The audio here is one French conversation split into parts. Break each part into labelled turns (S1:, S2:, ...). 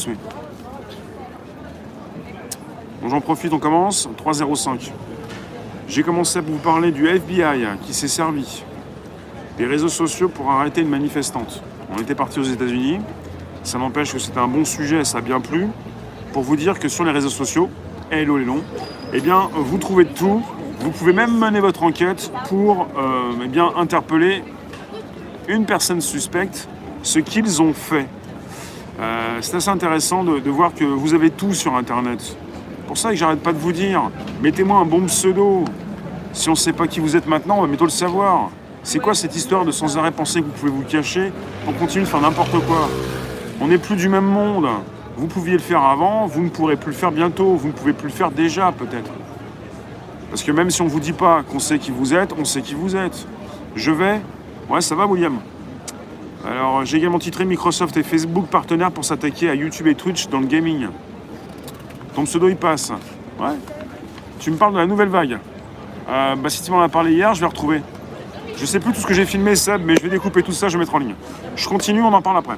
S1: souhait. Bon, j'en profite, on commence. 3.05. J'ai commencé à vous parler du FBI qui s'est servi des réseaux sociaux pour arrêter une manifestante. On était parti aux États-Unis. Ça n'empêche que c'était un bon sujet, ça a bien plu. Pour vous dire que sur les réseaux sociaux, hello les longs, eh bien, vous trouvez de tout. Vous pouvez même mener votre enquête pour eh bien, interpeller une personne suspecte, ce qu'ils ont fait. C'est assez intéressant de voir que vous avez tout sur Internet. C'est pour ça que j'arrête pas de vous dire, mettez-moi un bon pseudo. Si on ne sait pas qui vous êtes maintenant, on va bientôt le savoir. C'est quoi cette histoire de sans arrêt penser que vous pouvez vous cacher pour continuer de faire n'importe quoi? On n'est plus du même monde. Vous pouviez le faire avant, vous ne pourrez plus le faire bientôt. Vous ne pouvez plus le faire déjà, peut-être. Parce que même si on ne vous dit pas qu'on sait qui vous êtes, on sait qui vous êtes. Je vais... Ouais, ça va, William? Alors, j'ai également titré Microsoft et Facebook partenaires pour s'attaquer à YouTube et Twitch dans le gaming. Ton pseudo, il passe. Ouais. Tu me parles de la nouvelle vague. Si tu m'en as parlé hier, je vais retrouver. Je sais plus tout ce que j'ai filmé, Seb, mais je vais découper tout ça, je vais mettre en ligne. Je continue, on en parle après.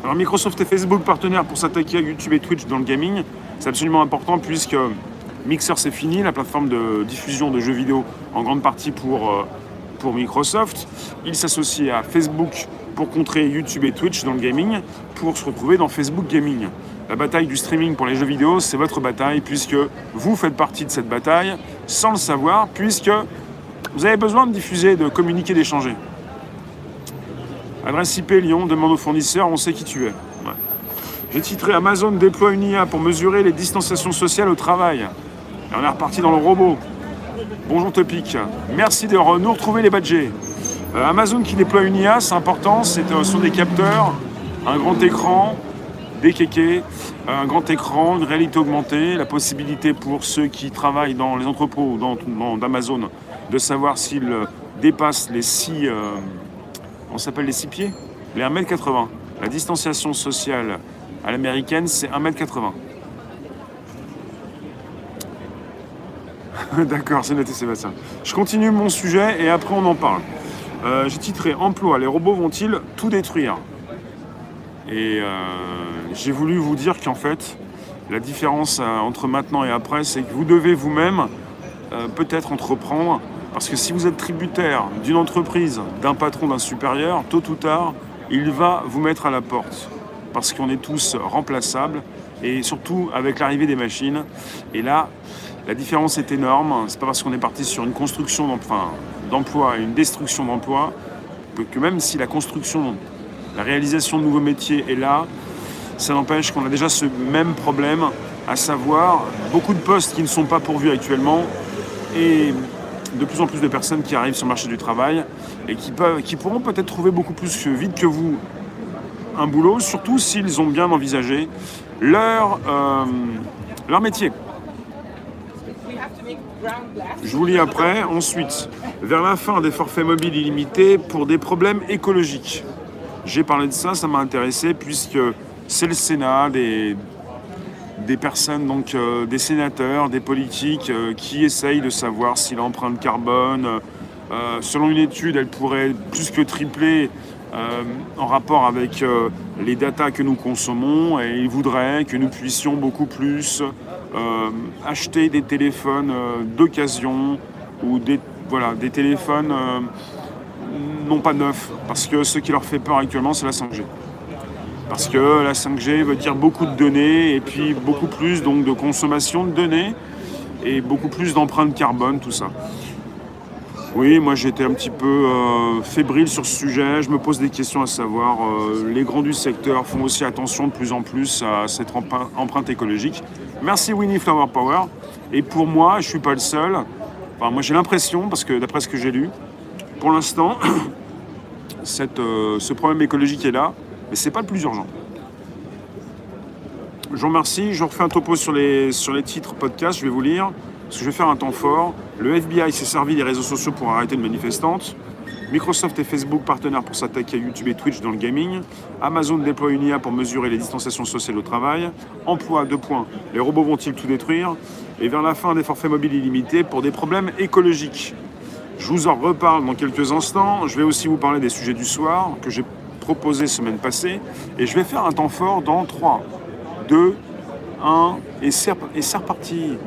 S1: Alors, Microsoft et Facebook partenaires pour s'attaquer à YouTube et Twitch dans le gaming. C'est absolument important puisque Mixer, c'est fini, la plateforme de diffusion de jeux vidéo en grande partie pour Microsoft. Ils s'associent à Facebook pour contrer YouTube et Twitch dans le gaming, pour se retrouver dans Facebook Gaming. La bataille du streaming pour les jeux vidéo, c'est votre bataille, puisque vous faites partie de cette bataille, sans le savoir, puisque vous avez besoin de diffuser, de communiquer, d'échanger. Adresse IP Lyon, demande au fournisseur, on sait qui tu es. Ouais. J'ai titré Amazon déploie une IA pour mesurer les distanciations sociales au travail. Et on est reparti dans le robot. Bonjour Topic. Merci de nous retrouver les badgés. Amazon qui déploie une IA, c'est important, ce sont des capteurs, un grand écran, des kékés, un grand écran, une réalité augmentée, la possibilité pour ceux qui travaillent dans les entrepôts d'Amazon de savoir s'ils dépassent les 6... on s'appelle les 6 pieds? Les 1m80. La distanciation sociale à l'américaine, c'est 1m80. D'accord, c'est noté Sébastien. Je continue mon sujet et après on en parle. J'ai titré Emploi, les robots vont-ils tout détruire? Et j'ai voulu vous dire qu'en fait, la différence entre maintenant et après, c'est que vous devez vous-même peut-être entreprendre. Parce que si vous êtes tributaire d'une entreprise, d'un patron, d'un supérieur, tôt ou tard, il va vous mettre à la porte. Parce qu'on est tous remplaçables et surtout avec l'arrivée des machines. Et là, la différence est énorme. C'est pas parce qu'on est parti sur une construction d'emploi et une destruction d'emploi que même si la construction, la réalisation de nouveaux métiers est là, ça n'empêche qu'on a déjà ce même problème, à savoir beaucoup de postes qui ne sont pas pourvus actuellement et de plus en plus de personnes qui arrivent sur le marché du travail et qui pourront peut-être trouver beaucoup plus vite que vous un boulot, surtout s'ils ont bien envisagé leur métier. Je vous lis après. Ensuite, vers la fin des forfaits mobiles illimités pour des problèmes écologiques. J'ai parlé de ça, ça m'a intéressé puisque c'est le Sénat, des personnes, donc des sénateurs, des politiques qui essayent de savoir si l'empreinte carbone, selon une étude, elle pourrait plus que tripler en rapport avec les datas que nous consommons, et ils voudraient que nous puissions beaucoup plus acheter des téléphones d'occasion ou des téléphones non pas neufs, parce que ce qui leur fait peur actuellement, c'est la 5G. Parce que la 5G veut dire beaucoup de données et puis beaucoup plus donc, de consommation de données et beaucoup plus d'empreintes carbone, tout ça. Oui, moi j'ai été un petit peu fébrile sur ce sujet. Je me pose des questions à savoir. Les grands du secteur font aussi attention de plus en plus à cette empreinte écologique. Merci Winnie Flower Power. Et pour moi, je ne suis pas le seul. Enfin, moi j'ai l'impression, parce que d'après ce que j'ai lu, pour l'instant, ce problème écologique est là. Mais ce n'est pas le plus urgent. Je vous remercie. Je refais un topo sur les titres podcast. Je vais vous lire, parce que je vais faire un temps fort. Le FBI s'est servi des réseaux sociaux pour arrêter une manifestante. Microsoft et Facebook partenaires pour s'attaquer à YouTube et Twitch dans le gaming. Amazon déploie une IA pour mesurer les distanciations sociales au travail. Emploi, 2 points. Les robots vont-ils tout détruire? Et vers la fin des forfaits mobiles illimités pour des problèmes écologiques. Je vous en reparle dans quelques instants. Je vais aussi vous parler des sujets du soir que j'ai proposé semaine passée, et je vais faire un temps fort dans 3, 2, 1, et c'est reparti.